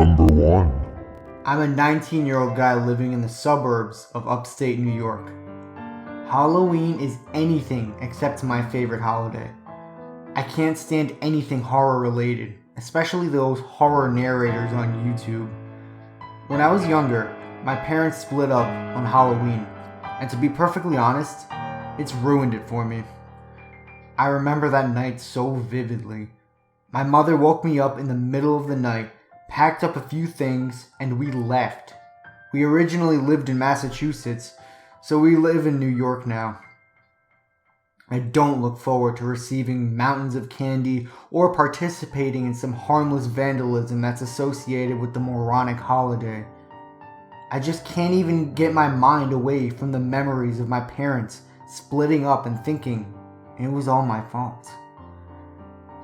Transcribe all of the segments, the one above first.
Number 1. I'm a 19-year-old guy living in the suburbs of upstate New York. Halloween is anything except my favorite holiday. I can't stand anything horror related, especially those horror narrators on YouTube. When I was younger, my parents split up on Halloween, and to be perfectly honest, it's ruined it for me. I remember that night so vividly. My mother woke me up in the middle of the night, packed up a few things, and we left. We originally lived in Massachusetts, so we live in New York now. I don't look forward to receiving mountains of candy or participating in some harmless vandalism that's associated with the moronic holiday. I just can't even get my mind away from the memories of my parents splitting up and thinking it was all my fault.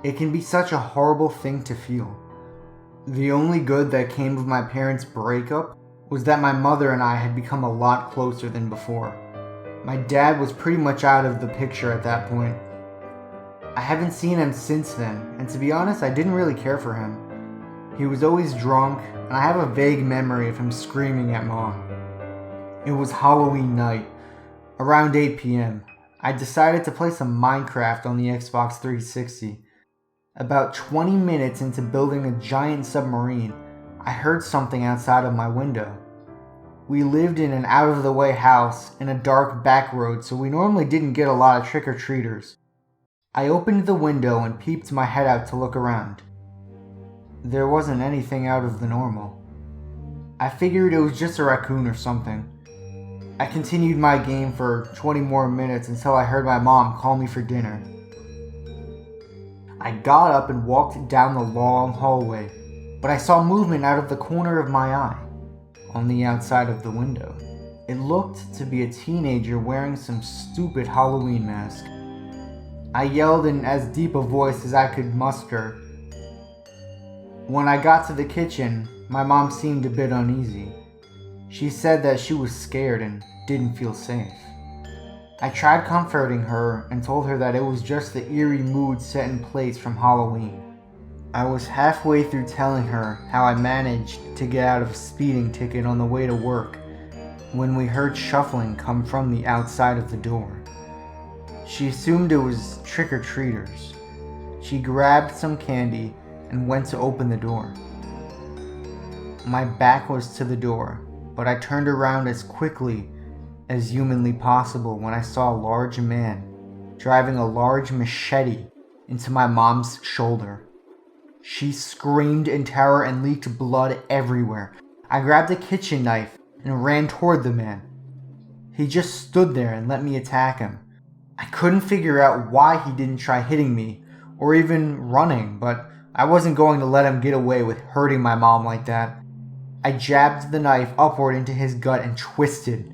It can be such a horrible thing to feel. The only good that came of my parents' breakup was that my mother and I had become a lot closer than before. My dad was pretty much out of the picture at that point. I haven't seen him since then, and to be honest, I didn't really care for him. He was always drunk, and I have a vague memory of him screaming at Mom. It was Halloween night, around 8 p.m. I decided to play some Minecraft on the Xbox 360. About 20 minutes into building a giant submarine, I heard something outside of my window. We lived in an out-of-the-way house in a dark back road, so we normally didn't get a lot of trick-or-treaters. I opened the window and peeped my head out to look around. There wasn't anything out of the normal. I figured it was just a raccoon or something. I continued my game for 20 more minutes until I heard my mom call me for dinner. I got up and walked down the long hallway, but I saw movement out of the corner of my eye, on the outside of the window. It looked to be a teenager wearing some stupid Halloween mask. I yelled in as deep a voice as I could muster. When I got to the kitchen, my mom seemed a bit uneasy. She said that she was scared and didn't feel safe. I tried comforting her and told her that it was just the eerie mood set in place from Halloween. I was halfway through telling her how I managed to get out of a speeding ticket on the way to work when we heard shuffling come from the outside of the door. She assumed it was trick-or-treaters. She grabbed some candy and went to open the door. My back was to the door, but I turned around as quickly as humanly possible when I saw a large man driving a large machete into my mom's shoulder. She screamed in terror and leaked blood everywhere. I grabbed a kitchen knife and ran toward the man. He just stood there and let me attack him. I couldn't figure out why he didn't try hitting me or even running, but I wasn't going to let him get away with hurting my mom like that. I jabbed the knife upward into his gut and twisted.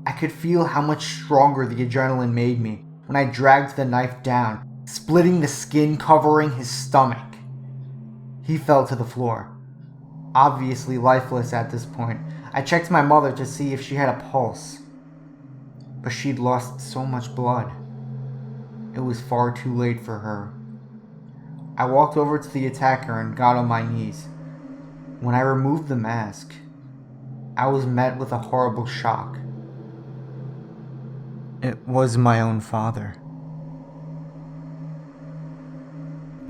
I could feel how much stronger the adrenaline made me when I dragged the knife down, splitting the skin covering his stomach. He fell to the floor, obviously lifeless at this point. I checked my mother to see if she had a pulse, but she'd lost so much blood. It was far too late for her. I walked over to the attacker and got on my knees. When I removed the mask, I was met with a horrible shock. It was my own father.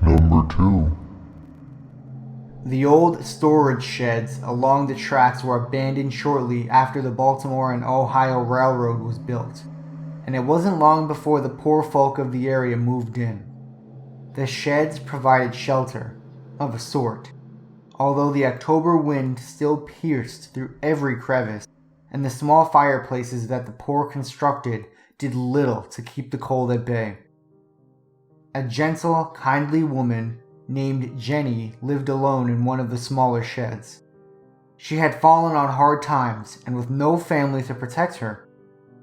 Number 2. The old storage sheds along the tracks were abandoned shortly after the Baltimore and Ohio Railroad was built, and it wasn't long before the poor folk of the area moved in. The sheds provided shelter, of a sort, although the October wind still pierced through every crevice, and the small fireplaces that the poor constructed did little to keep the cold at bay. A gentle, kindly woman named Jenny lived alone in one of the smaller sheds. She had fallen on hard times, and with no family to protect her,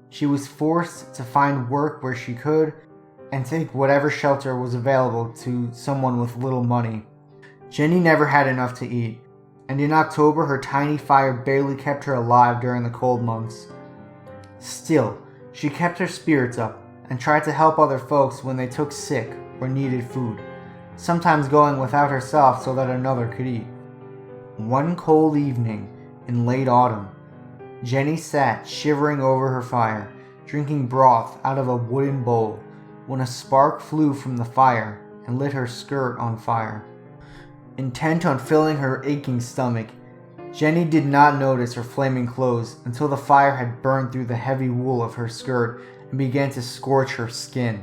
she was forced to find work where she could and take whatever shelter was available to someone with little money. Jenny never had enough to eat, and in October her tiny fire barely kept her alive during the cold months. Still, she kept her spirits up and tried to help other folks when they took sick or needed food, sometimes going without herself so that another could eat. One cold evening in late autumn, Jenny sat shivering over her fire, drinking broth out of a wooden bowl, when a spark flew from the fire and lit her skirt on fire. Intent on filling her aching stomach, Jenny did not notice her flaming clothes until the fire had burned through the heavy wool of her skirt and began to scorch her skin.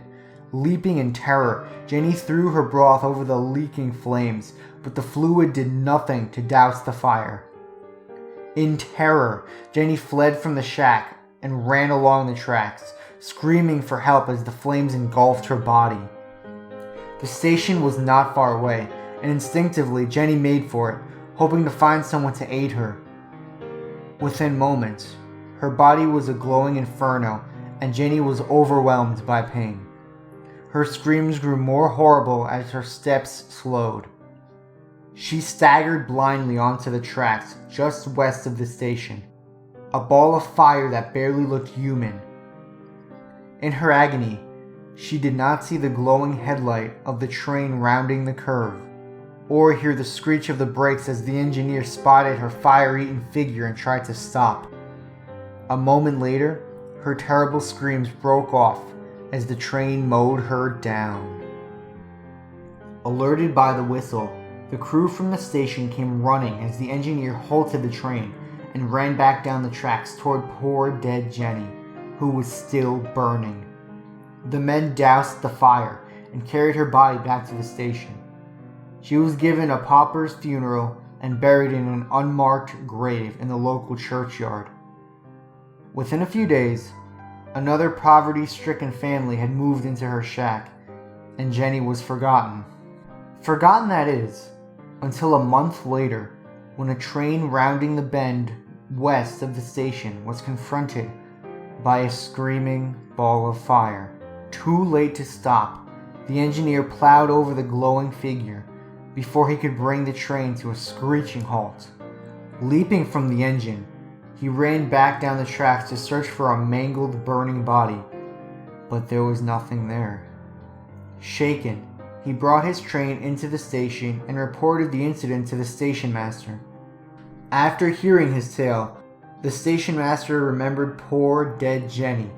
Leaping in terror, Jenny threw her broth over the leaking flames, but the fluid did nothing to douse the fire. In terror, Jenny fled from the shack and ran along the tracks, screaming for help as the flames engulfed her body. The station was not far away, and instinctively Jenny made for it, hoping to find someone to aid her. Within moments, her body was a glowing inferno, and Jenny was overwhelmed by pain. Her screams grew more horrible as her steps slowed. She staggered blindly onto the tracks just west of the station, a ball of fire that barely looked human. In her agony, she did not see the glowing headlight of the train rounding the curve, or hear the screech of the brakes as the engineer spotted her fire-eaten figure and tried to stop. A moment later, her terrible screams broke off as the train mowed her down. Alerted by the whistle, the crew from the station came running as the engineer halted the train and ran back down the tracks toward poor dead Jenny, who was still burning. The men doused the fire and carried her body back to the station. She was given a pauper's funeral and buried in an unmarked grave in the local churchyard. Within a few days, another poverty-stricken family had moved into her shack, and Jenny was forgotten. Forgotten, that is, until a month later, when a train rounding the bend west of the station was confronted by a screaming ball of fire. Too late to stop, the engineer plowed over the glowing figure before he could bring the train to a screeching halt. Leaping from the engine, he ran back down the tracks to search for a mangled, burning body, but there was nothing there. Shaken, he brought his train into the station and reported the incident to the station master. After hearing his tale, the station master remembered poor dead Jenny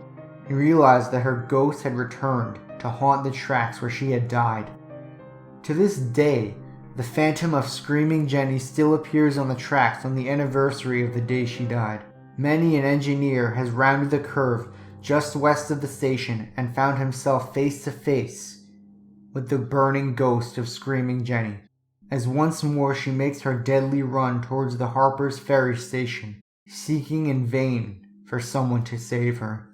and realized that her ghost had returned to haunt the tracks where she had died. To this day, the phantom of screaming Jenny still appears on the tracks on the anniversary of the day she died. Many an engineer has rounded the curve just west of the station and found himself face to face with the burning ghost of screaming Jenny, as once more she makes her deadly run towards the Harper's Ferry station, seeking in vain for someone to save her.